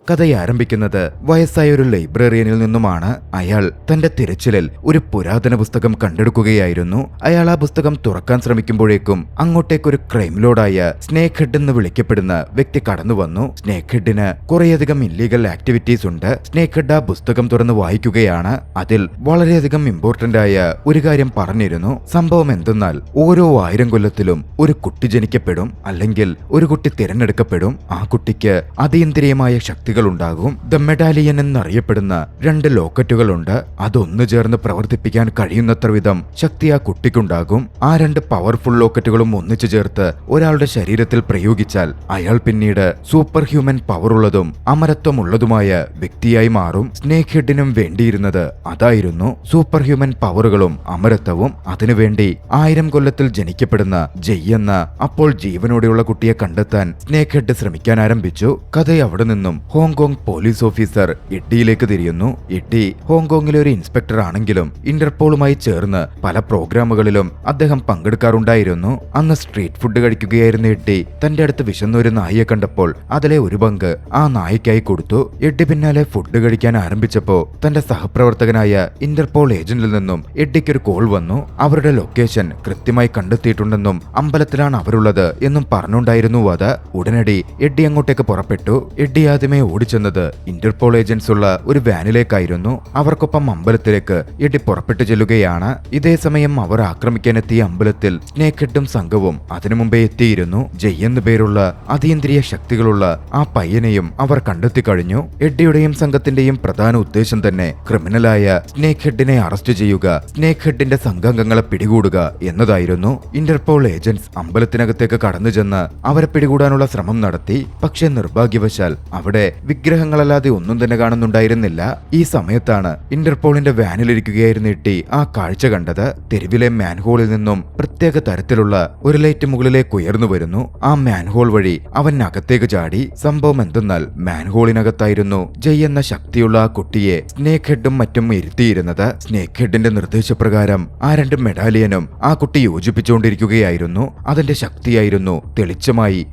കഥയെ ആരംഭിക്കുന്നത് വയസ്സായ ഒരു ലൈബ്രറിയനിൽ നിന്നുമാണ്. അയാൾ തന്റെ തിരച്ചിലിൽ ഒരു പുരാതന പുസ്തകം കണ്ടെടുക്കുകയായിരുന്നു. അയാൾ ആ പുസ്തകം തുറക്കാൻ ശ്രമിക്കുമ്പോഴേക്കും അങ്ങോട്ടേക്കൊരു ക്രൈം ലോഡായ സ്നേക്ക് ഹെഡ് എന്ന് വിളിക്കപ്പെടുന്ന വ്യക്തി കടന്നു വന്നു. സ്നേക്ക് ഹെഡിന് കുറേയധികം ഇല്ലീഗൽ ആക്ടിവിറ്റീസ് ഉണ്ട്. സ്നേക്ക് ഹെഡ് ആ പുസ്തകം തുറന്ന് വായിക്കുകയാണ്. അതിൽ വളരെയധികം ഇമ്പോർട്ടന്റ് ആയ ഒരു കാര്യം പറഞ്ഞിരുന്നു. സംഭവം എന്തെന്നാൽ ഓരോ 1000 കൊല്ലത്തിലും ഒരു കുട്ടി ജനിക്കപ്പെടും, അല്ലെങ്കിൽ ഒരു കുട്ടി തിരഞ്ഞെടുക്കപ്പെടും. ആ കുട്ടിക്ക് അതീന്ദ്രിയമായ ശക്തികൾ ഉണ്ടാകും. ദ മെഡാലിയൻ എന്നറിയപ്പെടുന്ന 2 ലോക്കറ്റുകളുണ്ട്. അതൊന്നു ചേർന്ന് പ്രവർത്തിപ്പിക്കാൻ കഴിയുന്നത്ര വിധം ശക്തി ആ കുട്ടിക്കുണ്ടാകും. ആ 2 പവർഫുൾ ലോക്കറ്റുകളും ഒന്നിച്ചു ചേർത്ത് ഒരാളുടെ ശരീരത്തിൽ പ്രയോഗിച്ചാൽ അയാൾ പിന്നീട് സൂപ്പർ ഹ്യൂമൻ പവറുള്ളതും അമരത്വമുള്ളതുമായ വ്യക്തിയായി മാറും. സ്നേക്ക് ഹെഡിനും വേണ്ടിയിരുന്നത് അതായിരുന്നു, സൂപ്പർ ഹ്യൂമൻ പവറുകളും അമരത്വവും. അതിനുവേണ്ടി 1000 കൊല്ലത്തിൽ ജനിക്കപ്പെടുന്ന ജയ് എന്ന അപ്പോൾ ജീവനോടെയുള്ള കുട്ടിയെ കണ്ടെത്താൻ സ്നേക്ക് ഹെഡ് ശ്രമിക്കാൻ ആരംഭിച്ചു. കഥ അവിടെ നിന്നും ഹോങ്കോങ് പോലീസ് ഓഫീസർ എഡ്ഡിയിലേക്ക് തിരിയുന്നു. എഡ്ഡി ഹോങ്കോങ്ങിലെ ഒരു ഇൻസ്പെക്ടർ ആണെങ്കിലും ഇന്റർപോളുമായി ചേർന്ന് പല പ്രോഗ്രാമുകളിലും അദ്ദേഹം പങ്കെടുക്കാറുണ്ടായിരുന്നു. അന്ന് സ്ട്രീറ്റ് ഫുഡ് കഴിക്കുകയായിരുന്ന എഡ്ഡി തന്റെ അടുത്ത് വിശന്ന ഒരു നായയെ കണ്ടപ്പോൾ അതിലെ ഒരു പങ്ക് ആ നായയ്ക്കായി കൊടുത്തു. എഡ്ഡി പിന്നാലെ ഫുഡ് കഴിക്കാൻ ആരംഭിച്ചപ്പോ തന്റെ സഹപ്രവർത്തകനായ ഇന്റർപോൾ ഏജന്റിൽ നിന്നും എഡ്ഡിക്കൊരു കോൾ വന്നു. അവരുടെ ലൊക്കേഷൻ കൃത്യമായി കണ്ടെത്തിയിട്ടുണ്ടെന്നും അമ്പലത്തിലാണ് അവരുള്ളത് എന്നും പറഞ്ഞുണ്ടായിരുന്നു. അത് ഉടനടി എഡ്ഡി അങ്ങോട്ടേക്ക് പുറപ്പെട്ടു. എഡ്ഡി ആദ്യമേ ഓടിച്ചെന്നത് ഇന്റർപോൾ ഏജന്റ്സ് ഉള്ള ഒരു വാനിലേക്കായിരുന്നു. അവർക്കൊപ്പം അമ്പലത്തിലേക്ക് എഡ്ഡി പുറപ്പെട്ടു ചെല്ലുകയാണ്. ഇതേ സമയം അവർ ആക്രമിക്കാനെത്തിയ അമ്പലത്തിൽ സ്നേക്ക് ഹെഡും സംഘവും അതിനു മുമ്പേ എത്തിയിരുന്നു. ജയ് എന്നു പേരുള്ള അതീന്ദ്രിയ ശക്തികളുള്ള ആ പയ്യനെയും അവർ കണ്ടെത്തി കഴിഞ്ഞു. എഡ്ഡിയുടെയും സംഘത്തിന്റെയും പ്രധാന ഉദ്ദേശം തന്നെ ക്രിമിനലായ സ്നേക്ക് ഹെഡിനെ അറസ്റ്റ് ചെയ്യുക, സ്നേക്ക് ഹെഡിന്റെ സംഘാംഗങ്ങളെ പിടികൂടുക എന്നതായിരുന്നു. ഇന്റർപോൾ ഏജന്റ്സ് അമ്പലത്തിനകത്തേക്ക് കടന്നു ചെന്ന് അവരെ പിടികൂടാനുള്ള ശ്രമം നടത്തി. പക്ഷെ നിർഭാഗ്യവശാൽ അവിടെ വിഗ്രഹങ്ങളല്ലാതെ ഒന്നും തന്നെ കാണുന്നുണ്ടായിരുന്നില്ല. ഈ സമയത്താണ് ഇന്റർപോളിന്റെ വാനിലിരിക്കുകയായിരുന്ന എഡ്ഡി ആ കാഴ്ച കണ്ടത്. തെരുവിലെ മാൻഹോളിൽ നിന്നും പ്രത്യേക തരത്തിലുള്ള ഒരു ലൈറ്റ് മുകളിലേക്ക് ഉയർന്നു വരുന്നു. ആ മാൻഹോൾ വഴി അവൻ അകത്തേക്ക് ചാടി. സംഭവം എന്തെന്നാൽ മാൻഹോളിനകത്തായിരുന്നു ജയ് എന്ന ശക്തിയുള്ള ആ കുട്ടിയെ സ്നേക്ക് ഹെഡും മറ്റും ഇരുത്തിയിരുന്നത്. സ്നേക്ക് ഹെഡിന്റെ നിർദ്ദേശപ്രകാരം ആ 2 മെഡാലിയനും ആ കുട്ടി യോജിപ്പിച്ചുകൊണ്ടിരിക്കുകയായിരുന്നു. അതിന്റെ ശക്തിയായിരുന്നു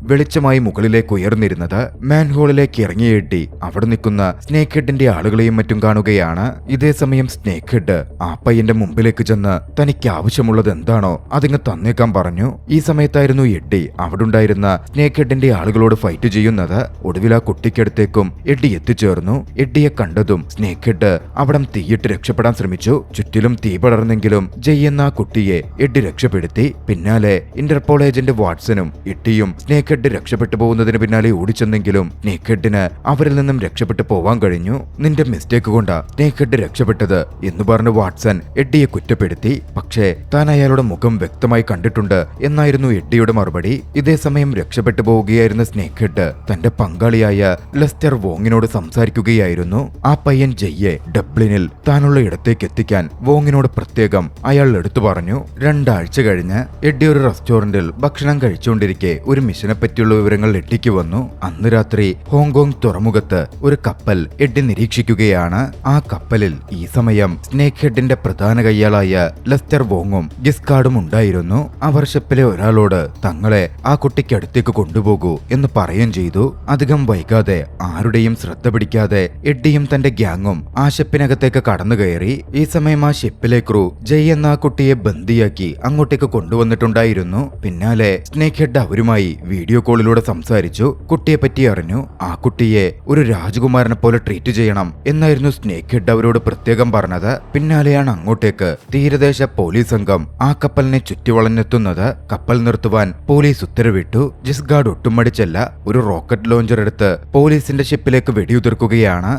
വെളിച്ചമായി മുകളിലേക്ക് ഉയർന്നിരുന്നത്. മാൻഹോളിലേക്ക് ഇറങ്ങിയ എഡ്ഡി അവിടെ നിൽക്കുന്ന സ്നേക്ക് ഹെഡിന്റെ ആളുകളെയും മറ്റും കാണുകയാണ്. ഇതേ സമയം സ്നേക്ക് ഹെഡ് ആ പയ്യന്റെ മുമ്പിലേക്ക് ചെന്ന് തനിക്ക് ആവശ്യമുള്ളത് എന്താണോ അതിങ്ങ് തന്നേക്കാൻ പറഞ്ഞു. ഈ സമയത്തായിരുന്നു എഡ്ഡി അവിടെ ഉണ്ടായിരുന്ന സ്നേക്ക് ഹെഡിന്റെ ആളുകളോട് ഫൈറ്റ് ചെയ്യുന്നത്. ഒടുവിൽ ആ കുട്ടിക്കടുത്തേക്കും എഡ്ഡി എത്തിച്ചേർന്നു. എഡ്ഡിയെ കണ്ടതും സ്നേക്ക് ഹെഡ് അവിടെ തീയിട്ട് രക്ഷപ്പെടാൻ ശ്രമിച്ചു. ചുറ്റിലും തീ പടർന്നെങ്കിലും ജയ് എന്ന ആ കുട്ടിയെ എഡ്ഡി രക്ഷപ്പെടുത്തി. പിന്നാലെ ഇന്റർപോൾ ഏജന്റ് വാട്സനും എഡ്ഡിയും സ്നേക്ക് ഹെഡ് രക്ഷപ്പെട്ടു പോകുന്നതിന് പിന്നാലെ ഓടിച്ചെന്നെങ്കിലും സ്നേക്ക് ഹെഡിന് അവരിൽ നിന്നും രക്ഷപ്പെട്ടു പോവാൻ കഴിഞ്ഞു. നിന്റെ മിസ്റ്റേക്ക് കൊണ്ടാ സ്നേക്ക് ഹെഡ് രക്ഷപ്പെട്ടത് എന്ന് പറഞ്ഞ് വാട്സൺ എഡ്ഡിയെ കുറ്റപ്പെടുത്തി. പക്ഷേ താൻ അയാളുടെ മുഖം വ്യക്തമായി കണ്ടിട്ടുണ്ട് എന്നായിരുന്നു എഡ്ഡിയുടെ മറുപടി. ഇതേ സമയം രക്ഷപ്പെട്ടു പോവുകയായിരുന്ന സ്നേക്ക് ഹെഡ് തന്റെ പങ്കാളിയായ ലെസ്റ്റർ വോങ്ങിനോട് സംസാരിക്കുകയായിരുന്നു. ആ പയ്യൻ ജയ്യെ ഡബ്ലിനിൽ താനുള്ള ഇടത്തേക്ക് എത്തിക്കാൻ വോങ്ങിനോട് പ്രത്യേകം അയാൾ എടുത്തു പറഞ്ഞു. 2 ആഴ്ച കഴിഞ്ഞ് എഡ്ഡി ഒരു റെസ്റ്റോറന്റിൽ ഭക്ഷണം കഴിച്ചുകൊണ്ടിരിക്കെ ഒരു മിഷനെ പറ്റിയുള്ള വിവരങ്ങൾ എഡ്ഡിക്ക് വന്നു. അന്ന് രാത്രി ഹോങ്കോങ് തുറമുഖത്ത് ഒരു കപ്പൽ എഡ്ഡി നിരീക്ഷിക്കുകയാണ്. ആ കപ്പലിൽ ഈ സമയം സ്നേക്ക് ഹെഡിന്റെ പ്രധാന കയ്യാളായ ലെസ്റ്റർ വോങ്ങും ഗിസ്കാർഡും ഉണ്ടായിരുന്നു. അവർ ഷിപ്പിലെ ഒരാളോട് തങ്ങളെ ആ കുട്ടിക്ക് അടുത്തേക്ക് കൊണ്ടുപോകൂ എന്ന് പറയുകയും ചെയ്തു. അധികം വൈകാതെ ആരുടെയും ശ്രദ്ധ പിടിക്കാതെ എഡ്ഡിയും തന്റെ ഗ്യാങ്ങും ആ ഷിപ്പിനകത്തേക്ക് കടന്നു കയറി. ഈ സമയം ആ ഷിപ്പിലെ ക്രൂ ജയ് എന്ന ആ കുട്ടിയെ ബന്ദിയാക്കി അങ്ങോട്ടേക്ക് കൊണ്ടുവന്നിട്ടുണ്ടായിരുന്നു. പിന്നാലെ സ്നേക്ക് ഹെഡ് അവരുമായി വീഡിയോ കോളിലൂടെ സംസാരിച്ചു. കുട്ടിയെ പറ്റി അറിഞ്ഞു. ആ കുട്ടിയെ ഒരു രാജകുമാരനെ പോലെ ട്രീറ്റ് ചെയ്യണം എന്നായിരുന്നു സ്നേക്ക് ഹെഡ് അവരോട് പ്രത്യേകം പറഞ്ഞത്. പിന്നാലെയാണ് അങ്ങോട്ടേക്ക് തീരദേശ പോലീസ് സംഘം ആ കപ്പലിനെ ചുറ്റിവളഞ്ഞെത്തുന്നത്. കപ്പൽ നിർത്തുവാൻ പോലീസ് ഉത്തരവിട്ടു. ഗിസ്കാർഡ് ഒട്ടും മടിച്ചല്ല, ഒരു റോക്കറ്റ് ലോഞ്ചർ എടുത്ത് പോലീസിന്റെ ഷിപ്പിലേക്ക് വെടിയുതിർക്കുകയാണ്.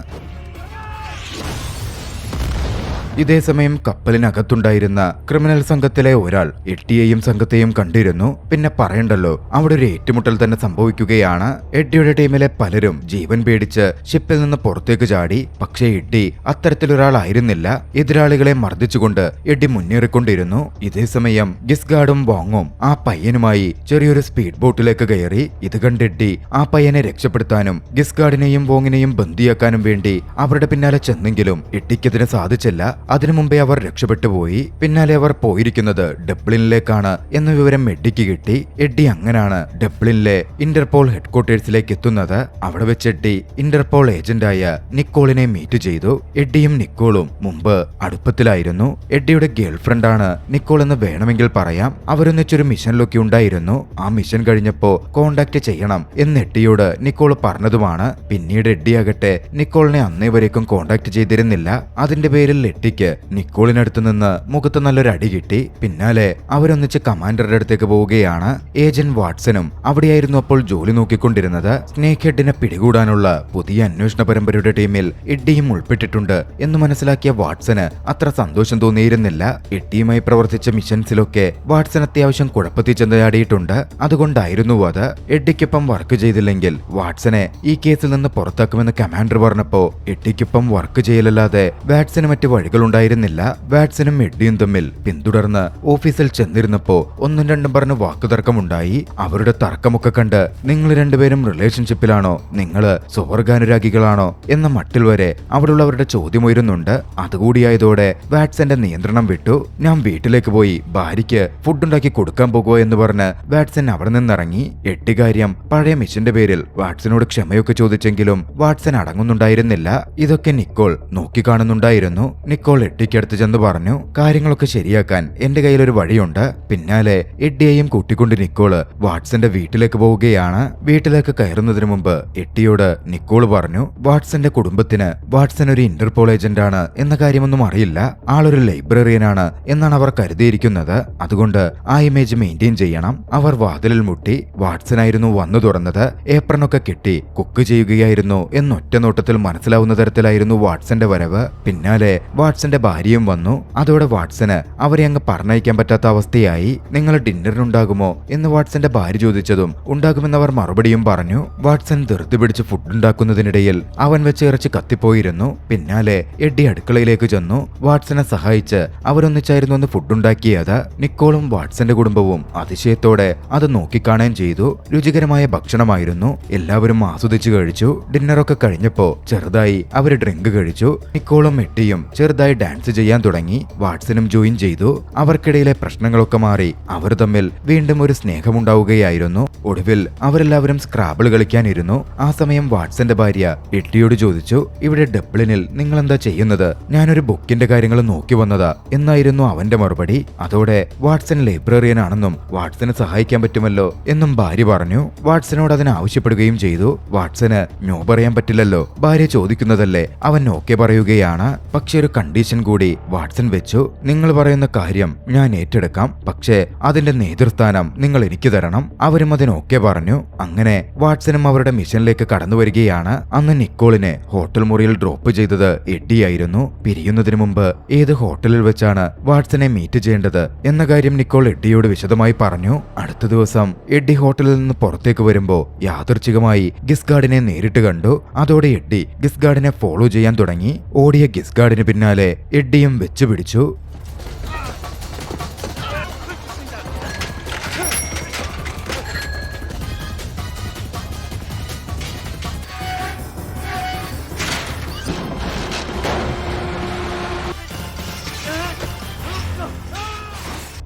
ഇതേസമയം കപ്പലിനകത്തുണ്ടായിരുന്ന ക്രിമിനൽ സംഘത്തിലെ ഒരാൾ എഡ്ഡിയെയും സംഘത്തെയും കണ്ടിരുന്നു. പിന്നെ പറയണ്ടല്ലോ, അവിടെ ഒരു ഏറ്റുമുട്ടൽ തന്നെ സംഭവിക്കുകയാണ്. എഡ്ഡിയുടെ ടീമിലെ പലരും ജീവൻ പേടിച്ച് ഷിപ്പിൽ നിന്ന് പുറത്തേക്ക് ചാടി. പക്ഷേ എഡ്ഡി അത്തരത്തിലൊരാളായിരുന്നില്ല. എതിരാളികളെ മർദ്ദിച്ചുകൊണ്ട് എഡ്ഡി മുന്നേറിക്കൊണ്ടിരുന്നു. ഇതേസമയം ഗിസ്കാർഡും വോങ്ങും ആ പയ്യനുമായി ചെറിയൊരു സ്പീഡ് ബോട്ടിലേക്ക് കയറി. ഇത് കണ്ട് എഡ്ഡി ആ പയ്യനെ രക്ഷപ്പെടുത്താനും ഗിസ്കാർഡിനെയും വോങ്ങിനെയും ബന്ദിയാക്കാനും വേണ്ടി അവരുടെ പിന്നാലെ ചെന്നെങ്കിലും എഡ്ഡിക്കതിന് സാധിച്ചില്ല. അതിനു മുമ്പേ അവർ രക്ഷപ്പെട്ടു പോയി. പിന്നാലെ അവർ പോയിരിക്കുന്നത് ഡബ്ലിനിലേക്കാണ് എന്ന വിവരം എഡ്ഡിക്ക് കിട്ടി. എഡ്ഡി അങ്ങനാണ് ഡബ്ലിനിലെ ഇന്റർപോൾ ഹെഡ്ക്വാർട്ടേഴ്സിലേക്ക് എത്തുന്നത്. അവിടെ വെച്ച് എഡ്ഡി ഇന്റർപോൾ ഏജന്റായ നിക്കോളിനെ മീറ്റ് ചെയ്തു. എഡ്ഡിയും നിക്കോളും മുമ്പ് അടുപ്പത്തിലായിരുന്നു. എഡ്ഡിയുടെ ഗേൾഫ്രണ്ടാണ് നിക്കോൾ എന്ന് വേണമെങ്കിൽ പറയാം. അവരൊന്നിച്ചൊരു മിഷനിലൊക്കെ ഉണ്ടായിരുന്നു. ആ മിഷൻ കഴിഞ്ഞപ്പോ കോണ്ടാക്ട് ചെയ്യണം എന്ന് എഡ്ഡിയോട് നിക്കോൾ പറഞ്ഞതുമാണ്. പിന്നീട് എഡ്ഡിയാകട്ടെ നിക്കോളിനെ അന്നേ വരേക്കും കോണ്ടാക്ട് ചെയ്തിരുന്നില്ല. അതിന്റെ പേരിൽ എഡ്ഡിക്ക് നിക്കോളിനടുത്ത് നിന്ന് മുഖത്ത് നല്ലൊരു അടി കിട്ടി. പിന്നാലെ അവരൊന്നിച്ച് കമാൻഡറുടെ അടുത്തേക്ക് പോവുകയാണ്. ഏജന്റ് വാട്സണും അവിടെയായിരുന്നു അപ്പോൾ ജോലി നോക്കിക്കൊണ്ടിരുന്നത്. സ്നേക് ഹെഡിനെ പിടികൂടാനുള്ള പുതിയ അന്വേഷണ പരമ്പരയുടെ ടീമിൽ എഡ്ഡിയും ഉൾപ്പെട്ടിട്ടുണ്ട് എന്ന് മനസ്സിലാക്കിയ വാട്സന് അത്ര സന്തോഷം തോന്നിയിരുന്നില്ല. എഡ്ഡിയുമായി പ്രവർത്തിച്ച മിഷൻസിലൊക്കെ വാട്സൺ അത്യാവശ്യം കുഴപ്പത്തിൽ ചെന്നയാടിയിട്ടുണ്ട്. അതുകൊണ്ടായിരുന്നു അത്. എഡ്ഡിക്കൊപ്പം വർക്ക് ചെയ്തില്ലെങ്കിൽ വാട്സനെ ഈ കേസിൽ നിന്ന് പുറത്താക്കുമെന്ന് കമാൻഡർ പറഞ്ഞപ്പോ എഡ്ഡിക്കൊപ്പം വർക്ക് ചെയ്യലല്ലാതെ വാട്സന് മറ്റു വഴികളുണ്ടായിരുന്നില്ല. വാട്സനും എഡ്ഡിയും തമ്മിൽ പിന്തുടർന്ന് ഓഫീസിൽ ചെന്നിരുന്നപ്പോ ഒന്നും രണ്ടും പറഞ്ഞ് വാക്കുതർക്കമുണ്ടായി. അവരുടെ തർക്കമൊക്കെ കണ്ട് നിങ്ങൾ രണ്ടുപേരും റിലേഷൻഷിപ്പിലാണോ, നിങ്ങള് സ്വർഗാനുരാഗികളാണോ എന്ന മട്ടിൽ വരെ അവിടെയുള്ളവരുടെ ചോദ്യമുയരുന്നുണ്ട്. അതുകൂടിയായതോടെ വാട്സന്റെ നിയന്ത്രണം വിട്ടു. ഞാൻ വീട്ടിലേക്ക് പോയി ഭാര്യയ്ക്ക് ഫുഡുണ്ടാക്കി കൊടുക്കാൻ പോകുമോ എന്ന് പറഞ്ഞ് വാട്സൺ അവിടെ നിന്നിറങ്ങി. എഡ്ഡി കാര്യം പഴയ മിഷന്റെ പേരിൽ വാട്സനോട് ക്ഷമയൊക്കെ ചോദിച്ചെങ്കിലും വാട്സൺ അടങ്ങുന്നുണ്ടായിരുന്നില്ല. ഇതൊക്കെ നിക്കോൾ നോക്കിക്കാണുന്നുണ്ടായിരുന്നു. നിക്കോൾ എഡ്ഡിക്കടുത്ത് ചെന്ന് പറഞ്ഞു, കാര്യങ്ങളൊക്കെ ശരിയാക്കാൻ എന്റെ കയ്യിലൊരു വഴിയുണ്ട്. പിന്നാലെ എഡ്ഡിയെയും കൂട്ടിക്കൊണ്ട് നിക്കോള് വാട്സന്റെ വീട്ടിലേക്ക് പോവുകയാണ്. വീട്ടിലേക്ക് കയറുന്നതിന് മുമ്പ് എഡ്ഡിയോട് നിക്കോൾ പറഞ്ഞു, വാട്സന്റെ കുടുംബത്തിന് വാട്സൺ ഒരു ഇന്റർപോൾ ഏജന്റാണ് എന്ന കാര്യമൊന്നും അറിയില്ല. ആളൊരു ലൈബ്രറിയനാണ് എന്നാണ് അവർ കരുതിയിരിക്കുന്നത്. അതുകൊണ്ട് ആ ഇമേജ് മെയിൻറ്റെയിൻ ചെയ്യണം. അവർ വാതിലിൽ മുട്ടി. വാട്സനായിരുന്നു വന്നു തുറന്നത്. ഏപ്രനൊക്കെ കെട്ടി കുക്ക് ചെയ്യുകയായിരുന്നു എന്നൊറ്റ നോട്ടത്തിൽ മനസ്സിലാവുന്ന തരത്തിലായിരുന്നു വാട്സന്റെ വരവ്. പിന്നാലെ വാട്സന്റെ ഭാര്യയും വന്നു. അതോടെ വാട്സന് അവരെ അങ്ങ് പറഞ്ഞയക്കാൻ പറ്റാത്ത അവസ്ഥയായി. നിങ്ങൾ ഡിന്നറിനുണ്ടാകുമോ എന്ന് വാട്സന്റെ ഭാര്യ ചോദിച്ചതും ഉണ്ടാകുമെന്ന് അവർ മറുപടിയും പറഞ്ഞു. വാട്സൺ ധൃതി പിടിച്ച് ഫുഡ് ഉണ്ടാക്കുന്നതിനിടയിൽ അവൻ വെച്ച് ഇറച്ചി കത്തിപ്പോയിരുന്നു. പിന്നാലെ എഡ്ഡി അടുക്കളയിലേക്ക് ചെന്നു. വാട്സനെ സഹായിച്ച് അവരൊന്നിച്ചായിരുന്നു അന്ന് ഫുഡ് ഉണ്ടാക്കിയത്. നിക്കോളും വാട്സന്റെ കുടുംബവും അതിശയത്തോടെ അത് നോക്കിക്കാണാൻ ചെയ്തു. രുചികരമായ ഭക്ഷണമായിരുന്നു. എല്ലാവരും ആസ്വദിച്ചു കഴിച്ചു. ഡിന്നറൊക്കെ കഴിഞ്ഞപ്പോ ചെറുതായി അവര് ഡ്രിങ്ക് കഴിച്ചു. നിക്കോളും എഡ്ഡിയും ചെറുതായി ഡാൻസ് ചെയ്യാൻ തുടങ്ങി. വാട്സനും ജോയിൻ ചെയ്തു. അവർക്കിടയിലെ പ്രശ്നങ്ങളൊക്കെ മാറി അവർ തമ്മിൽ വീണ്ടും ഒരു സ്നേഹമുണ്ടാവുകയായിരുന്നു. ഒടുവിൽ അവരെല്ലാവരും സ്ക്രാബിൾ കളിക്കാനിരുന്നു. ആ സമയം വാട്സന്റെ ഭാര്യ എഡ്ഡിയോട് ചോദിച്ചു, ഇവിടെ ഡബ്ലിനിൽ നിങ്ങൾ എന്താ ചെയ്യുന്നത്? ഞാനൊരു ബുക്കിന്റെ കാര്യങ്ങൾ നോക്കി വന്നതാ എന്നായിരുന്നു അവന്റെ മറുപടി. അതോടെ വാട്സൺ ലൈബ്രറിയൻ ആണെന്നും വാട്സന് സഹായിക്കാൻ പറ്റുമല്ലോ എന്നും ഭാര്യ പറഞ്ഞു. വാട്സനോട് അതിന് ആവശ്യപ്പെടുകയും ചെയ്തു. വാട്സന് നോ പറയാൻ പറ്റില്ലല്ലോ, ഭാര്യ ചോദിക്കുന്നതല്ലേ. അവൻ ഓക്കെ പറയുകയാണ്. പക്ഷെ ഒരു കണ്ടീഷൻ കൂടി വാട്സൺ വെച്ചു. നിങ്ങൾ പറയുന്ന കാര്യം ഞാൻ ഏറ്റെടുക്കാം, പക്ഷേ അതിന്റെ നേതൃസ്ഥാനം നിങ്ങൾ എനിക്ക് തരണം. അവരും അതിന് ഓക്കെ പറഞ്ഞു. അങ്ങനെ വാട്സനും അവരുടെ മിഷനിലേക്ക് കടന്നു വരികയാണ്. അന്ന് നിക്കോളിനെ ഹോട്ടൽ മുറിയിൽ ഡ്രോപ്പ് ചെയ്തത് എഡ്ഡിയായിരുന്നു. പിരിയുന്നതിന് മുമ്പ് ഏത് ഹോട്ടലിൽ വെച്ചാണ് വാട്സനെ മീറ്റ് ചെയ്യേണ്ടത് എന്ന കാര്യം നിക്കോൾ എഡ്ഡിയോട് വിശദമായി പറഞ്ഞു. അടുത്ത ദിവസം എഡ്ഡി ഹോട്ടലിൽ നിന്ന് പുറത്തേക്ക് വരുമ്പോ യാദൃച്ഛികമായി ഗിസ്ഗാർഡിനെ നേരിട്ട് കണ്ടു. അതോടെ എഡ്ഡി ഗിസ്ഗാർഡിനെ ഫോളോ ചെയ്യാൻ തുടങ്ങി. ഓടിയ ഗിസ്ഗാർഡിന് പിന്നാലെ എഡ്ഡിയും വെച്ചുപിടിച്ചു.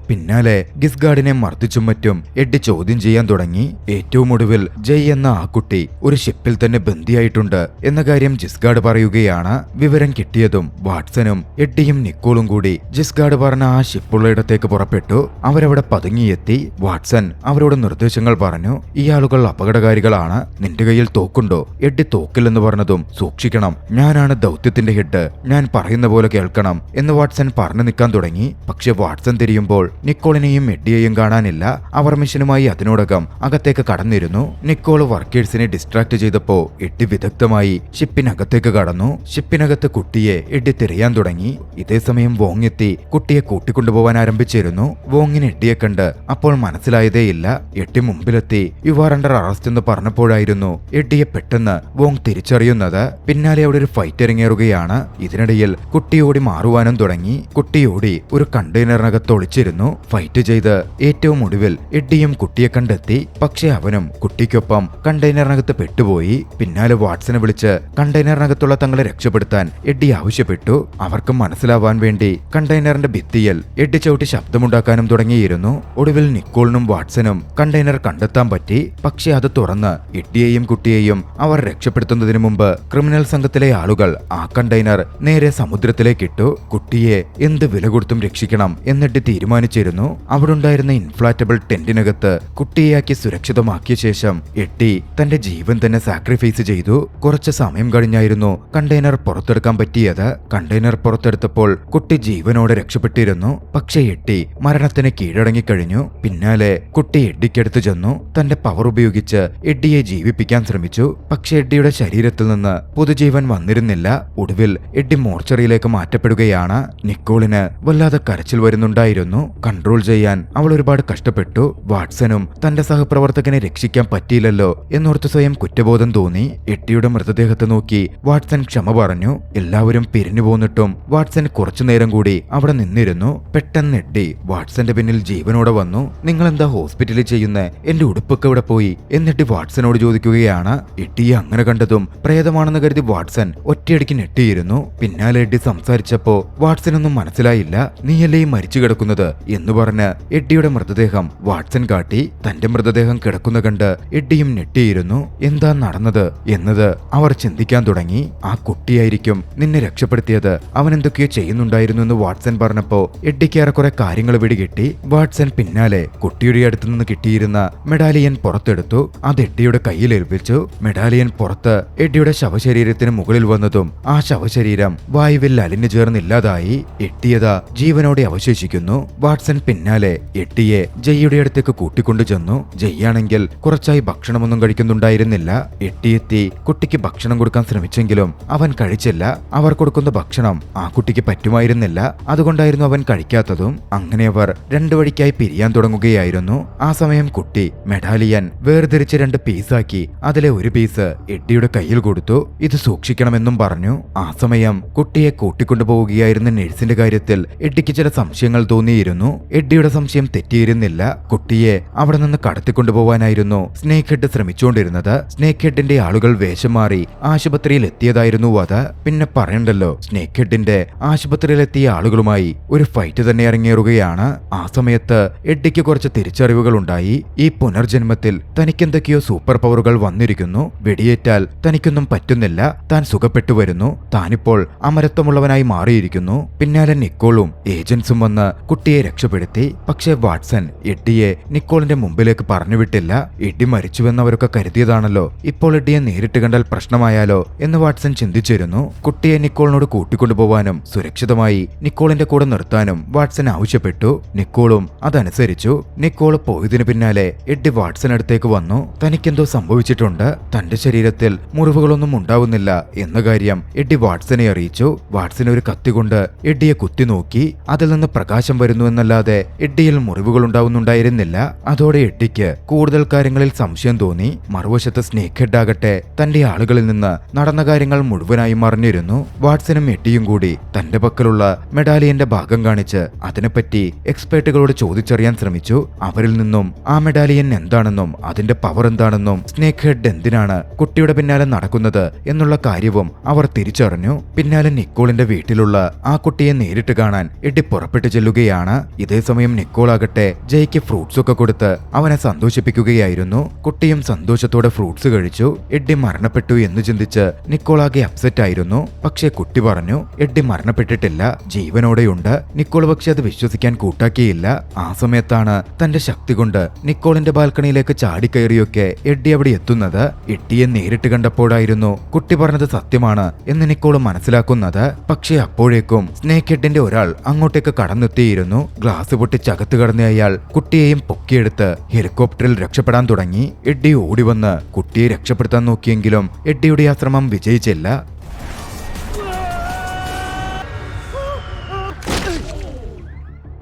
പിന്നാലെ ഗിസ്ഗാർഡിനെ മർദ്ദിച്ചും മറ്റും എഡ്ഡി ചോദ്യം ചെയ്യാൻ തുടങ്ങി. ഏറ്റവും ഒടുവിൽ ജയ് എന്ന ആ കുട്ടി ഒരു ഷിപ്പിൽ തന്നെ ബന്ദിയായിട്ടുണ്ട് എന്ന കാര്യം ജിസ്ഗാർഡ് പറയുകയാണ്. വിവരം കിട്ടിയതും വാട്സനും എഡ്ഡിയും നിക്കോളും കൂടി ജിസ്ഗാർഡ് പറഞ്ഞ ആ ഷിപ്പുള്ള ഇടത്തേക്ക് പുറപ്പെട്ടു. അവരവിടെ പതുങ്ങിയെത്തി. വാട്സൺ അവരോട് നിർദ്ദേശങ്ങൾ പറഞ്ഞു. ഈ ആളുകൾ അപകടകാരികളാണ്, നിന്റെ കയ്യിൽ തോക്കുണ്ടോ? എഡ്ഡി തോക്കില്ലെന്ന് പറഞ്ഞതും സൂക്ഷിക്കണം, ഞാനാണ് ദൗത്യത്തിന്റെ ഹെഡ്, ഞാൻ പറയുന്ന പോലെ കേൾക്കണം എന്ന് വാട്സൺ പറഞ്ഞു നിൽക്കാൻ തുടങ്ങി. പക്ഷെ വാട്സൺ തിരിയുമ്പോൾ നിക്കോളിനെയും എഡ്ഡിയെയും കാണാനില്ല. അവർ മിഷനുമായി അതിനോടകം അകത്തേക്ക് കടന്നിരുന്നു. നിക്കോൾ വർക്കേഴ്സിനെ ഡിസ്ട്രാക്ട് ചെയ്തപ്പോ എഡ്ഡി വിദഗ്ധമായി ഷിപ്പിനകത്തേക്ക് കടന്നു. ഷിപ്പിനകത്ത് കുട്ടിയെ എഡ്ഡി തിരയാൻ തുടങ്ങി. ഇതേസമയം വോങ് എത്തി കുട്ടിയെ കൂട്ടിക്കൊണ്ടുപോകാൻ ആരംഭിച്ചിരുന്നു. വോങ്ങിന് എഡ്ഡിയെ കണ്ട് അപ്പോൾ മനസ്സിലായതേയില്ല. എഡ്ഡി മുമ്പിലെത്തി യു ആർ അണ്ടർ അറസ്റ്റ് എന്ന് പറഞ്ഞപ്പോഴായിരുന്നു എഡ്ഡിയെ പെട്ടെന്ന് വോങ് തിരിച്ചറിയുന്നത്. പിന്നാലെ അവിടെ ഒരു ഫൈറ്റ് ഇറങ്ങിയേറുകയാണ്. ഇതിനിടയിൽ കുട്ടിയോടി മാറുവാനും തുടങ്ങി. കുട്ടിയോടി ഒരു കണ്ടെയ്നറിനകത്ത് ഒളിച്ചിരുന്നു. ഫൈറ്റ് ചെയ്ത് ഏറ്റവും ഒടുവിൽ എഡ്ഡിയും കുട്ടിയെ കണ്ടെത്തി. പക്ഷെ അവനും കുട്ടിക്കൊപ്പം കണ്ടെയ്നറിനകത്ത് പെട്ടുപോയി. പിന്നാലെ വാട്സനെ വിളിച്ച് കണ്ടെയ്നറിനകത്തുള്ള തങ്ങളെ രക്ഷപ്പെടുത്താൻ എഡ്ഡി ആവശ്യപ്പെട്ടു. അവർക്ക് മനസ്സിലാവാൻ വേണ്ടി കണ്ടെയ്നറിന്റെ ഭിത്തിയിൽ എഡ്ഡി ചവിട്ടി ശബ്ദമുണ്ടാക്കാനും തുടങ്ങിയിരുന്നു. ഒടുവിൽ നിക്കോളിനും വാട്സനും കണ്ടെയ്നർ കണ്ടെത്താൻ പറ്റി. പക്ഷെ അത് തുറന്ന് എഡ്ഡിയെയും കുട്ടിയെയും അവർ രക്ഷപ്പെടുത്തുന്നതിന് മുമ്പ് ക്രിമിനൽ സംഘത്തിലെ ആളുകൾ ആ കണ്ടെയ്നർ നേരെ സമുദ്രത്തിലേക്കിട്ടു. കുട്ടിയെ എന്ത് വില കൊടുത്തും രക്ഷിക്കണം എന്നെഡ്ഡി തീരുമാനിച്ചിരുന്നു. അവിടെ ഉണ്ടായിരുന്ന ഇൻഫ്ലാറ്റബിൾ ടെന്റിനകത്ത് കുട്ടിയാക്കി സുരക്ഷിതമാക്കിയ ശേഷം എഡ്ഡി തന്റെ ജീവൻ തന്നെ സാക്രിഫൈസ് ചെയ്തു. കുറച്ച് സമയം കഴിഞ്ഞായിരുന്നു കണ്ടെയ്നർ പുറത്തെടുക്കാൻ പറ്റിയത്. കണ്ടെയ്നർ പുറത്തെടുത്തപ്പോൾ കുട്ടി ജീവനോടെ രക്ഷപ്പെട്ടിരുന്നു. പക്ഷെ എഡ്ഡി മരണത്തിന് കീഴടങ്ങിക്കഴിഞ്ഞു. പിന്നാലെ കുട്ടി എഡ്ഡിക്കടുത്ത് ചെന്നു. തന്റെ പവർ ഉപയോഗിച്ച് എഡ്ഡിയെ ജീവിപ്പിക്കാൻ ശ്രമിച്ചു. പക്ഷെ എഡ്ഡിയുടെ ശരീരത്തിൽ നിന്ന് പുതുജീവൻ വന്നിരുന്നില്ല. ഒടുവിൽ എഡ്ഡി മോർച്ചറിയിലേക്ക് മാറ്റപ്പെടുകയാണ്. നിക്കോളിന് വല്ലാതെ കരച്ചിൽ വരുന്നുണ്ടായിരുന്നു. കൺട്രോൾ ചെയ്യാൻ അവൾ ഒരുപാട് കഷ്ടപ്പെട്ടു. വാട്സനും തന്റെ സഹപ്രവർത്തകനെ രക്ഷിക്കാൻ പറ്റിയില്ലല്ലോ എന്നോർത്ത് സ്വയം കുറ്റബോധം തോന്നി. എഡ്ഡിയുടെ മൃതദേഹത്തെ നോക്കി വാട്സൺ ക്ഷമ പറഞ്ഞു. എല്ലാവരും പിരിഞ്ഞു പോന്നിട്ടും വാട്സൺ കുറച്ചുനേരം കൂടി അവിടെ നിന്നിരുന്നു. പെട്ടെന്ന് എഡ്ഡി വാട്സന്റെ പിന്നിൽ ജീവനോടെ വന്നു. നിങ്ങൾ എന്താ ഹോസ്പിറ്റലിൽ ചെയ്യുന്നേ? എന്റെ ഉടുപ്പൊക്കെ ഇവിടെ പോയി എന്നിട്ട് വാട്സനോട് ചോദിക്കുകയാണ്. എഡ്ഡിയെ അങ്ങനെ കണ്ടതും പ്രേതമാണെന്ന് കരുതി വാട്സൺ ഒറ്റയടിക്ക് ഞെട്ടിയിരുന്നു. പിന്നാലെ എഡ്ഡി സംസാരിച്ചപ്പോ വാട്സനൊന്നും മനസ്സിലായില്ല. നീയല്ലേ ഈ മരിച്ചു കിടക്കുന്നത് എന്ന് പറഞ്ഞ് എഡ്ഡിയുടെ മൃതദേഹം വാട്സൺ കാട്ടി. തന്റെ മൃതദേഹം കിടക്കുന്ന കണ്ട് എഡ്ഡിയും ഞെട്ടിയിരുന്നു. എന്താ നടന്നത് എന്നത് അവർ ചിന്തിക്കാൻ തുടങ്ങി. ആ കുട്ടിയായിരിക്കും നിന്നെ രക്ഷപ്പെടുത്തിയത്. അവൻ എന്തൊക്കെയോ ചെയ്യുന്നുണ്ടായിരുന്നു എന്ന് വാട്സൺ പറഞ്ഞപ്പോ എഡ്ഡിക്ക് ഏറെക്കുറെ കാര്യങ്ങൾ പിടികിട്ടി. വാട്സൺ പിന്നാലെ കുട്ടിയുടെ അടുത്ത് നിന്ന് കിട്ടിയിരുന്ന മെഡാലിയൻ പുറത്തെടുത്തു. അത് എഡ്ഡിയുടെ കയ്യിൽ ഏൽപ്പിച്ചു. മെഡാലിയൻ പുറത്ത് എഡ്ഡിയുടെ ശവശരീരത്തിന് മുകളിൽ വന്നതും ആ ശവശരീരം വായുവിൽ അലിഞ്ഞു ചേർന്നില്ലാതായി. എഡ്ഡിയത ജീവനോടെ അവശേഷിക്കുന്നു. വാട്സൺ പിന്നാലെ എഡ്ഡിയെ ജയ്യുടെ അടുത്തേക്ക് കൂട്ടിക്കൊണ്ടു ചെന്നു. ജയ്യാണെങ്കിൽ കുറച്ചായി ഭക്ഷണമൊന്നും കഴിക്കുന്നുണ്ടായിരുന്നില്ല. എഡ്ഡി എത്തി കുട്ടിക്ക് ഭക്ഷണം കൊടുക്കാൻ ശ്രമിച്ചെങ്കിലും അവൻ കഴിച്ചില്ല. അവർ കൊടുക്കുന്ന ഭക്ഷണം ആ കുട്ടിക്ക് പറ്റുമായിരുന്നില്ല. അതുകൊണ്ടായിരുന്നു അവൻ കഴിക്കാത്തതും. അങ്ങനെ അവർ രണ്ടു വഴിക്കായി പിരിയാൻ തുടങ്ങുകയായിരുന്നു. ആ സമയം കുട്ടി മെഡാലിയൻ വേർതിരിച്ച് 2 പീസാക്കി അതിലെ ഒരു പീസ് എഡ്ഡിയുടെ കയ്യിൽ കൊടുത്തു. ഇത് സൂക്ഷിക്കണമെന്നും പറഞ്ഞു. ആ സമയം കുട്ടിയെ കൂട്ടിക്കൊണ്ടുപോവുകയായിരുന്ന നഴ്സിന്റെ കാര്യത്തിൽ എഡ്ഡിക്ക് ചില സംശയങ്ങൾ തോന്നിയിരുന്നു. എഡ്ഡിയുടെ സംശയം തെറ്റിയിരുന്നില്ല. കുട്ടിയെ അവിടെ നിന്ന് കടത്തിക്കൊണ്ടുപോവാനായിരുന്നു സ്നേക്ക് ഹെഡ് ശ്രമിച്ചുകൊണ്ടിരുന്നത്. സ്നേക്ക് ഹെഡിന്റെ ആളുകൾ വേഷം മാറി ആശുപത്രിയിൽ എത്തിയതായിരുന്നു അത്. പിന്നെ പറയണ്ടല്ലോ, സ്നേക്ക് ഹെഡിന്റെ ആശുപത്രിയിലെത്തിയ ആളുകളുമായി ഒരു ഫൈറ്റ് തന്നെ ഇറങ്ങിയേറുകയാണ്. ആ സമയത്ത് എഡ്ഡിക്ക് കുറച്ച് തിരിച്ചറിവുകൾ ഉണ്ടായി. ഈ പുനർജന്മത്തിൽ തനിക്കെന്തൊക്കെയോ സൂപ്പർ പവറുകൾ വന്നിരിക്കുന്നു. വെടിയേറ്റാൽ തനിക്കൊന്നും പറ്റുന്നില്ല. താൻ സുഖപ്പെട്ടു വരുന്നു. താനിപ്പോൾ അമരത്വമുള്ളവനായി മാറിയിരിക്കുന്നു. പിന്നാലെ നിക്കോളും ഏജൻസും വന്ന് കുട്ടിയെ രക്ഷപ്പെടുത്തി. പക്ഷേ വാട്സൺ എഡ്ഡിയെ നിക്കോളിന്റെ മുമ്പിലേക്ക് പറഞ്ഞുവിട്ടില്ല. എഡ്ഡി മരിച്ചുവെന്നവരൊക്കെ കരുതിയതാണല്ലോ. ഇപ്പോൾ എഡ്ഡിയെ നേരിട്ട് കണ്ടാൽ പ്രശ്നമായാലോ എന്ന് വാട്സൺ ചിന്തിച്ചിരുന്നു. കുട്ടിയെ നിക്കോളിനോട് കൂട്ടിക്കൊണ്ടുപോവാനും സുരക്ഷിതമായി നിക്കോളിന്റെ കൂടെ നിർത്താനും വാട്സൺ ആവശ്യപ്പെട്ടു. നിക്കോളും അതനുസരിച്ചു. നിക്കോള് പോയതിനു പിന്നാലെ എഡ്ഡി വാട്സൺ അടുത്തേക്ക് വന്നു. തനിക്കെന്തോ സംഭവിച്ചിട്ടുണ്ട്. തന്റെ ശരീരത്തിൽ മുറിവുകളൊന്നും ഉണ്ടാവുന്നില്ല എന്ന കാര്യം എഡ്ഡി വാട്സനെ അറിയിച്ചു. വാട്സൺ ഒരു കത്തി കൊണ്ട് എഡ്ഡിയെ കുത്തി നോക്കി. അതിൽ നിന്ന് പ്രകാശം വരുന്നു എന്നല്ലാതെ എഡ്ഡിയിൽ മുറിവുകൾ ഉണ്ടാവുന്നുണ്ടായിരുന്നില്ല. അതോടെ എഡ്ഡിക്ക് കൂടുതൽ കാര്യങ്ങളിൽ സംശയം തോന്നി. മറുവശത്ത് സ്നേക്ക് ഹെഡ് ആകട്ടെ തന്റെ ആളുകളിൽ നിന്ന് നടന്ന കാര്യങ്ങൾ മുഴുവനായും അറിഞ്ഞിരുന്നു. വാട്സനും എഡ്ഡിയും കൂടി തന്റെ പക്കലുള്ള മെഡാലിയന്റെ ഭാഗം കാണിച്ച് അതിനെപ്പറ്റി എക്സ്പേർട്ടുകളോട് ചോദിച്ചറിയാൻ ശ്രമിച്ചു. അവരിൽ നിന്നും ആ മെഡാലിയൻ എന്താണെന്നും അതിന്റെ പവർ എന്താണെന്നും സ്നേക്ക് ഹെഡ് എന്തിനാണ് കുട്ടിയുടെ പിന്നാലെ നടക്കുന്നത് എന്നുള്ള കാര്യവും അവർ തിരിച്ചറിഞ്ഞു. പിന്നാലെ നിക്കോളിന്റെ വീട്ടിലുള്ള ആ കുട്ടിയെ നേരിട്ട് കാണാൻ എഡ്ഡി പുറപ്പെട്ടു ചെല്ലുകയാണ്. ഇതേസമയം നിക്കോൾ ആകട്ടെ ജയ്ക്ക് ഫ്രൂട്ട്സ് ഒക്കെ കൊടുത്ത് അവനെ സന്തോഷിപ്പിക്കുകയായിരുന്നു. കുട്ടിയും സന്തോഷത്തോടെ ഫ്രൂട്ട്സ് കഴിച്ചു. എഡ്ഡി മരണപ്പെട്ടു എന്ന് ചിന്തിച്ച് നിക്കോൾ ആകെ അപ്സെറ്റ് ആയിരുന്നു. പക്ഷേ കുട്ടി പറഞ്ഞു എഡ്ഡി മരണപ്പെട്ടിട്ടില്ല, ജീവനോടെയുണ്ട്. നിക്കോൾ പക്ഷെ അത് വിശ്വസിക്കാൻ കൂട്ടാക്കിയില്ല. ആ സമയത്താണ് തന്റെ ശക്തി കൊണ്ട് നിക്കോളിന്റെ ബാൽക്കണിയിലേക്ക് ചാടിക്കയറിയൊക്കെ എഡ്ഡി അവിടെ എത്തുന്നത്. എഡ്ഡിയെ നേരിട്ട് കണ്ടപ്പോഴായിരുന്നു കുട്ടി പറഞ്ഞത് സത്യമാണ് എന്ന് നിക്കോൾ മനസ്സിലാക്കുന്നത്. പക്ഷേ അപ്പോഴേക്കും സ്നേക്ക് ഹെഡിന്റെ ഒരാൾ അങ്ങോട്ടേക്ക് കടന്നെത്തിയിരുന്നു. ഗ്ലാസ് പൊട്ടിച്ചകത്ത് കടന്ന അയാൾ കുട്ടിയെയും പൊക്കിയെടുത്ത് ഹെലികോപ്റ്ററിൽ രക്ഷപ്പെടാൻ തുടങ്ങി. എഡ്ഡി ഓടിവന്ന് കുട്ടിയെ രക്ഷപ്പെടുത്താൻ നോക്കിയെങ്കിലും എഡ്ഡിയുടെ ആ ശ്രമം വിജയിച്ചില്ല.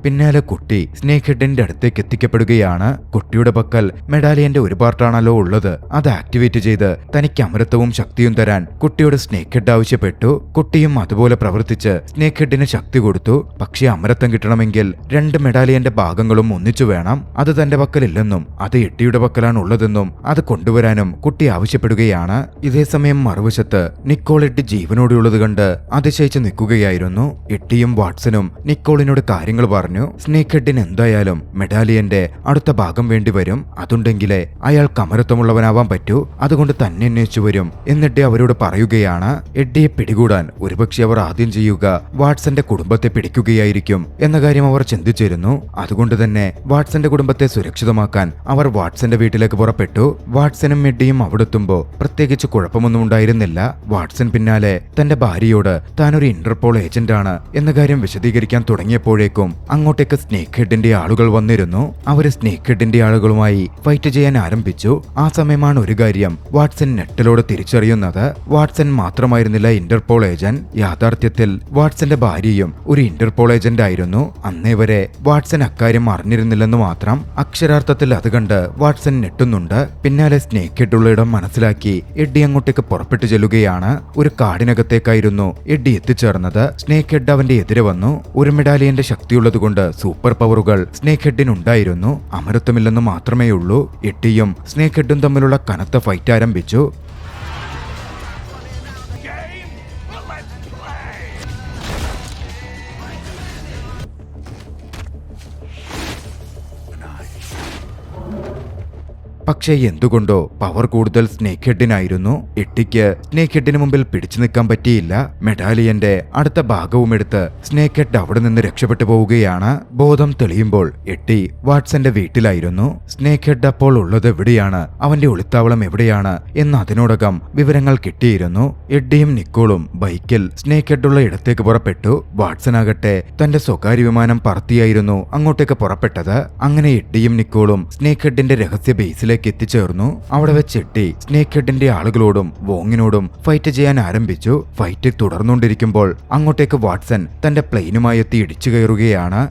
പിന്നാലെ കുട്ടി സ്നേക്ക് ഹെഡിന്റെ അടുത്തേക്ക് എത്തിക്കപ്പെടുകയാണ്. കുട്ടിയുടെ പക്കൽ മെഡാലിയന്റെ ഒരു പാർട്ടാണല്ലോ ഉള്ളത്, അത് ആക്ടിവേറ്റ് ചെയ്ത് തനിക്ക് അമരത്വവും ശക്തിയും തരാൻ കുട്ടിയോട് സ്നേക്ക് ഹെഡ് ആവശ്യപ്പെട്ടു. കുട്ടിയും അതുപോലെ പ്രവർത്തിച്ച് സ്നേക്ക് ഹെഡിന് ശക്തി കൊടുത്തു. പക്ഷേ അമരത്വം കിട്ടണമെങ്കിൽ 2 മെഡാലിയന്റെ ഭാഗങ്ങളും ഒന്നിച്ചു വേണം. അത് തന്റെ പക്കലില്ലെന്നും അത് എട്ടിയുടെ പക്കലാണ് ഉള്ളതെന്നും അത് കൊണ്ടുവരാനും കുട്ടി ആവശ്യപ്പെടുകയാണ്. ഇതേസമയം മറുവശത്ത് നിക്കോൾ എട്ടി ജീവനോടെയുള്ളത് കണ്ട് അതിശയിച്ച് നിൽക്കുകയായിരുന്നു. എട്ടിയും വാട്സണും നിക്കോളിനോട് കാര്യങ്ങൾ പറഞ്ഞു. സ്നേക്ക് ഹെഡിന് എന്തായാലും മെഡാലിയന്റെ അടുത്ത ഭാഗം വേണ്ടി വരും, അതുണ്ടെങ്കിലേ അയാൾക്ക് അമരത്വമുള്ളവനാവാൻ പറ്റൂ, അതുകൊണ്ട് തന്നെ അന്വേഷിച്ചു വരും എന്നിട്ട് അവരോട് പറയുകയാണ്. എഡ്ഡിയെ പിടികൂടാൻ ഒരുപക്ഷെ അവർ ആദ്യം ചെയ്യുക വാട്സന്റെ കുടുംബത്തെ പിടിക്കുകയായിരിക്കും എന്ന കാര്യം അവർ ചിന്തിച്ചിരുന്നു. അതുകൊണ്ട് തന്നെ വാട്സന്റെ കുടുംബത്തെ സുരക്ഷിതമാക്കാൻ അവർ വാട്സന്റെ വീട്ടിലേക്ക് പുറപ്പെട്ടു. വാട്സനും എഡ്ഡിയും അവിടെത്തുമ്പോ പ്രത്യേകിച്ച് കുഴപ്പമൊന്നും ഉണ്ടായിരുന്നില്ല. വാട്സൺ പിന്നാലെ തന്റെ ഭാര്യയോട് താനൊരു ഇന്റർപോൾ ഏജന്റാണ് എന്ന കാര്യം വിശദീകരിക്കാൻ തുടങ്ങിയപ്പോഴേക്കും അങ്ങോട്ടേക്ക് സ്നേക്ക് ഹെഡിന്റെ ആളുകൾ വന്നിരുന്നു. അവര് സ്നേക്ക് ഹെഡിന്റെ ആളുകളുമായി ഫൈറ്റ് ചെയ്യാൻ ആരംഭിച്ചു. ആ സമയമാണ് ഒരു കാര്യം വാട്സൺ നെട്ടിലോട് തിരിച്ചറിയുന്നത്. വാട്സൺ മാത്രമായിരുന്നില്ല ഇന്റർപോൾ ഏജന്റ്. യാഥാർത്ഥ്യത്തിൽ വാട്സന്റെ ഭാര്യയും ഒരു ഇന്റർപോൾ ഏജന്റ് ആയിരുന്നു. അന്നേ വരെ വാട്സൺ അക്കാര്യം അറിഞ്ഞിരുന്നില്ലെന്ന് മാത്രം. അക്ഷരാർത്ഥത്തിൽ അത് കണ്ട് വാട്സൺ ഞെട്ടുന്നുണ്ട്. പിന്നാലെ സ്നേക്ക് ഹെഡ് ഉള്ള ഇടം മനസ്സിലാക്കി എഡ്ഡി അങ്ങോട്ടേക്ക് പുറപ്പെട്ടു ചെല്ലുകയാണ്. ഒരു കാടിനകത്തേക്കായിരുന്നു എഡ്ഡി എത്തിച്ചേർന്നത്. സ്നേക്ക് ഹെഡ് അവന്റെ എതിരെ വന്നു. ഒരു മെഡാലിയന്റെ ശക്തിയുള്ളതുകൊണ്ട് സൂപ്പർ പവറുകൾ സ്നേക്ക് ഹെഡിനുണ്ടായിരുന്നു. അമരത്വമില്ലെന്ന് മാത്രമേ ഉള്ളൂ. എഡ്ഡിയും സ്നേക്ക് ഹെഡും തമ്മിലുള്ള കനത്ത ഫൈറ്റ് ആരംഭിച്ചു. പക്ഷേ എന്തുകൊണ്ടോ പവർ കൂടുതൽ സ്നേക്ക് ഹെഡിനായിരുന്നു. എട്ടിക്ക് സ്നേക്ക് ഹെഡിന് മുമ്പിൽ പിടിച്ചു നിൽക്കാൻ പറ്റിയില്ല. മെഡാലിയന്റെ അടുത്ത ഭാഗവും എടുത്ത് സ്നേക്ക് ഹെഡ് അവിടെ നിന്ന് രക്ഷപ്പെട്ടു പോവുകയാണ്. ബോധം തെളിയുമ്പോൾ എട്ടി വാട്സന്റെ വീട്ടിലായിരുന്നു. സ്നേക്ക് ഹെഡ് അപ്പോൾ ഉള്ളത് എവിടെയാണ്, അവന്റെ ഒളിത്താവളം എവിടെയാണ് എന്ന് അതിനോടകം വിവരങ്ങൾ കിട്ടിയിരുന്നു. എഡ്ഡിയും നിക്കോളും ബൈക്കിൽ സ്നേക്ക് ഹെഡുള്ള ഇടത്തേക്ക് പുറപ്പെട്ടു. വാട്സൺ ആകട്ടെ തന്റെ സ്വകാര്യ വിമാനം പറത്തിയായിരുന്നു അങ്ങോട്ടേക്ക് പുറപ്പെട്ടത്. അങ്ങനെ എഡ്ഡിയും നിക്കോളും സ്നേക്ക് ഹെഡിന്റെ രഹസ്യ ബേസിലേക്ക് എത്തിച്ചേർന്നു. അവിടെ വെച്ച് എട്ടി സ്നേക്ക് ഹെഡിന്റെ ആളുകളോടും വോങ്ങിനോടും ഫൈറ്റ് ചെയ്യാൻ ആരംഭിച്ചു. ഫൈറ്റ് തുടർന്നുകൊണ്ടിരിക്കുമ്പോൾ അങ്ങോട്ടേക്ക് വാട്സൺ തന്റെ പ്ലെയിനുമായി എത്തി ഇടിച്ചു കയറുകയാണ്.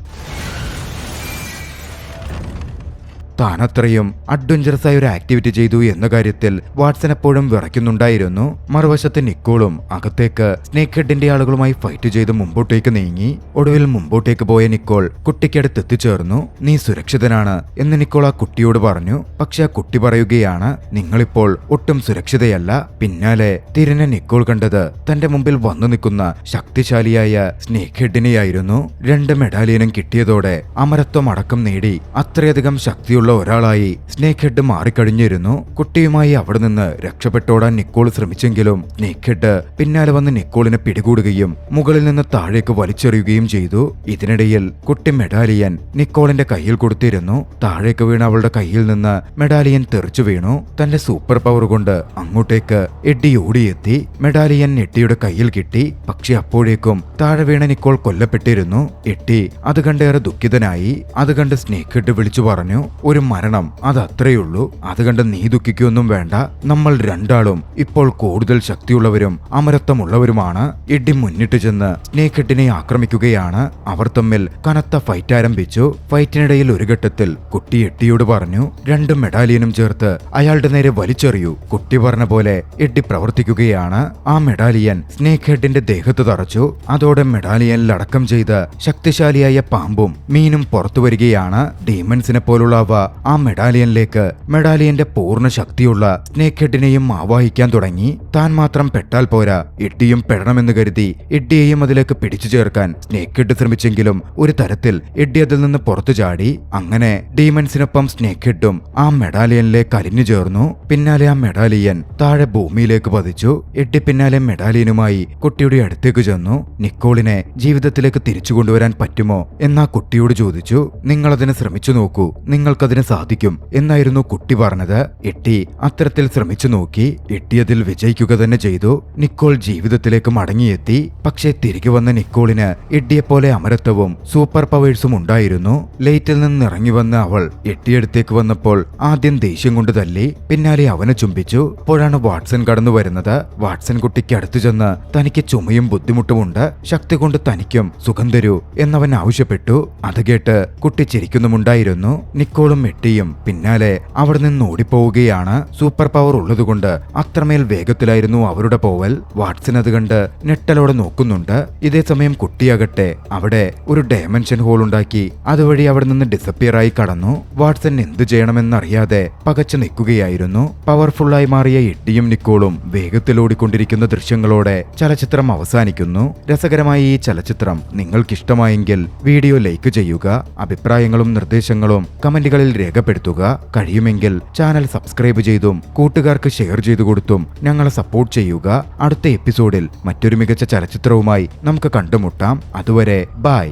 താനത്രയും അഡ്വഞ്ചറസ് ആയ ഒരു ആക്ടിവിറ്റി ചെയ്തു എന്ന കാര്യത്തിൽ വാട്സൺ എപ്പോഴും വിറയ്ക്കുന്നുണ്ടായിരുന്നു. മറുവശത്ത് നിക്കോളും അകത്തേക്ക് സ്നേക്ക് ഹെഡിന്റെ ആളുകളുമായി ഫൈറ്റ് ചെയ്ത് മുമ്പോട്ടേക്ക് നീങ്ങി. ഒടുവിൽ മുമ്പോട്ടേക്ക് പോയ നിക്കോൾ കുട്ടിക്കടുത്ത് എത്തിച്ചേർന്നു. നീ സുരക്ഷിതനാണ് എന്ന് നിക്കോൾ ആ കുട്ടിയോട് പറഞ്ഞു. പക്ഷെ ആ കുട്ടി പറയുകയാണ്, നിങ്ങളിപ്പോൾ ഒട്ടും സുരക്ഷിതയല്ല. പിന്നാലെ തിരിഞ്ഞ നിക്കോൾ കണ്ടത് തന്റെ മുമ്പിൽ വന്നു നിൽക്കുന്ന ശക്തിശാലിയായ സ്നേക്ക് ഹെഡിനെയായിരുന്നു. 2 മെഡാലിയനും കിട്ടിയതോടെ അമരത്വം അടക്കം നേടി അത്രയധികം ശക്തിയുള്ള ഒരാളായി സ്നേക്ക് ഹെഡ് മാറിക്കഴിഞ്ഞിരുന്നു. കുട്ടിയുമായി അവിടെ നിന്ന് രക്ഷപ്പെട്ടോടാൻ നിക്കോൾ ശ്രമിച്ചെങ്കിലും സ്നേക്ക് ഹെഡ് പിന്നാലെ വന്ന് നിക്കോളിനെ പിടികൂടുകയും മുകളിൽ നിന്ന് താഴേക്ക് വലിച്ചെറിയുകയും ചെയ്തു. ഇതിനിടയിൽ കുട്ടി മെഡാലിയൻ നിക്കോളിന്റെ കയ്യിൽ കൊടുത്തിരുന്നു. താഴേക്ക് വീണ അവളുടെ കയ്യിൽ നിന്ന് മെഡാലിയൻ തെറിച്ചു വീണു. തന്റെ സൂപ്പർ പവർ കൊണ്ട് അങ്ങോട്ടേക്ക് എഡ്ഡി ഓടിയെത്തി. മെഡാലിയൻ എഡ്ഡിയുടെ കയ്യിൽ കിട്ടി. പക്ഷെ അപ്പോഴേക്കും താഴെ വീണ നിക്കോൾ കൊല്ലപ്പെട്ടിരുന്നു. എഡ്ഡി അത് കണ്ടേറെ ദുഃഖിതനായി. അത് കണ്ട് സ്നേക്ക് ഹെഡ് വിളിച്ചു പറഞ്ഞു, ഒരു മരണം അതത്രയുള്ളൂ, അത് കണ്ട് നീ ദുഃഖിക്കൊന്നും വേണ്ട. നമ്മൾ രണ്ടാളും ഇപ്പോൾ കൂടുതൽ ശക്തിയുള്ളവരും അമരത്വമുള്ളവരുമാണ്. എഡ്ഡി മുന്നിട്ട് ചെന്ന് സ്നേക്ക് ഹെഡിനെ ആക്രമിക്കുകയാണ്. അവർ തമ്മിൽ കനത്ത ഫൈറ്റ് ആരംഭിച്ചു. ഫൈറ്റിനിടയിൽ ഒരു ഘട്ടത്തിൽ കുട്ടി എഡ്ഡിയോട് പറഞ്ഞു, 2 മെഡാലിയനും ചേർത്ത് അയാളുടെ നേരെ വലിച്ചെറിയൂ. കുട്ടി പറഞ്ഞ പോലെ എഡ്ഡി പ്രവർത്തിക്കുകയാണ്. ആ മെഡാലിയൻ സ്നേക്ക് ഹെഡിന്റെ ദേഹത്ത് തറച്ചു. അതോടെ മെഡാലിയനിൽ അടക്കം ചെയ്ത ശക്തിശാലിയായ പാമ്പും മീനും പുറത്തു വരികയാണ്. ഡീമൻസിനെ പോലുള്ള അവ ആ മെഡാലിയനിലേക്ക് മെഡാലിയന്റെ പൂർണ്ണ ശക്തിയുള്ള സ്നേക്ക് ഹെഡിനെയും ആവാഹിക്കാൻ തുടങ്ങി. താൻ മാത്രം പെട്ടാൽ പോരാ, എഡ്ഡിയും പെടണമെന്ന് കരുതി എഡ്ഡിയെയും അതിലേക്ക് പിടിച്ചു ചേർക്കാൻ സ്നേക്ക് ഹെഡ് ശ്രമിച്ചെങ്കിലും ഒരു തരത്തിൽ എഡ്ഡി അതിൽ നിന്ന് പുറത്തു ചാടി. അങ്ങനെ ഡീമൻസിനൊപ്പം സ്നേക്ക് ഹെഡും ആ മെഡാലിയനിലേക്ക് അലിഞ്ഞു ചേർന്നു. പിന്നാലെ ആ മെഡാലിയൻ താഴെ ഭൂമിയിലേക്ക് പതിച്ചു. എഡ്ഡി പിന്നാലെ മെഡാലിയനുമായി കുട്ടിയുടെ അടുത്തേക്ക് ചെന്നു. നിക്കോളിനെ ജീവിതത്തിലേക്ക് തിരിച്ചു കൊണ്ടുവരാൻ പറ്റുമോ എന്നാ കുട്ടിയോട് ചോദിച്ചു. നിങ്ങളതിന് ശ്രമിച്ചു നോക്കൂ, നിങ്ങൾക്കതിന് നമുക്കതിന് സാധിക്കും എന്നായിരുന്നു കുട്ടി പറഞ്ഞത്. എട്ടി അത്തരത്തിൽ ശ്രമിച്ചു നോക്കി. എട്ടി അതിൽ വിജയിക്കുക തന്നെ ചെയ്തു. നിക്കോൾ ജീവിതത്തിലേക്ക് മടങ്ങിയെത്തി. പക്ഷേ തിരികെ വന്ന നിക്കോളിന് എഡ്ഡിയെപ്പോലെ അമരത്വവും സൂപ്പർ പവേഴ്സും ഉണ്ടായിരുന്നു. ലൈറ്റിൽ നിന്ന് ഇറങ്ങി വന്ന അവൾ എട്ടിയടുത്തേക്ക് വന്നപ്പോൾ ആദ്യം ദേഷ്യം കൊണ്ട് തല്ലി, പിന്നാലെ അവനെ ചുംബിച്ചു. അപ്പോഴാണ് വാട്സൺ കടന്നു വരുന്നത്. വാട്സൺ കുട്ടിക്ക് അടുത്തു ചെന്ന് തനിക്ക് ചുമയും ബുദ്ധിമുട്ടുമുണ്ട്, ശക്തി കൊണ്ട് തനിക്കും സുഖം തരൂ എന്നവൻ ആവശ്യപ്പെട്ടു. അത് കേട്ട് കുട്ടി ചിരിക്കുന്നുമുണ്ടായിരുന്നു. നിക്കോളും എട്ടിയും പിന്നാലെ അവിടെ നിന്ന് ഓടിപ്പോവുകയാണ്. സൂപ്പർ പവർ ഉള്ളതുകൊണ്ട് അത്രമേൽ വേഗത്തിലായിരുന്നു അവരുടെ പോവൽ. വാട്സൺ അത് കണ്ട് ഞെട്ടലോടെ നോക്കുന്നുണ്ട്. ഇതേസമയം കുട്ടിയാകട്ടെ അവിടെ ഒരു ഡയമെൻഷൻ ഹോൾ ഉണ്ടാക്കി അതുവഴി അവിടെ നിന്ന് ഡിസപ്പിയർ ആയി കടന്നു. വാട്സൺ എന്തു ചെയ്യണമെന്നറിയാതെ പകച്ചു നിൽക്കുകയായിരുന്നു. പവർഫുള്ളായി മാറിയ എഡ്ഡിയും നിക്കോളും വേഗത്തിൽ ഓടിക്കൊണ്ടിരിക്കുന്ന ദൃശ്യങ്ങളോടെ ചലച്ചിത്രം അവസാനിക്കുന്നു. രസകരമായ ഈ ചലച്ചിത്രം നിങ്ങൾക്കിഷ്ടമായെങ്കിൽ വീഡിയോ ലൈക്ക് ചെയ്യുക. അഭിപ്രായങ്ങളും നിർദ്ദേശങ്ങളും കമന്റുകളിൽ രേഖപ്പെടുത്തുക. കഴിയുമെങ്കിൽ ചാനൽ സബ്സ്ക്രൈബ് ചെയ്തും കൂട്ടുകാർക്ക് ഷെയർ ചെയ്തു കൊടുത്തും ഞങ്ങളെ സപ്പോർട്ട് ചെയ്യുക. അടുത്ത എപ്പിസോഡിൽ മറ്റൊരു മികച്ച ചലച്ചിത്രവുമായി നമുക്ക് കണ്ടുമുട്ടാം. അതുവരെ ബൈ.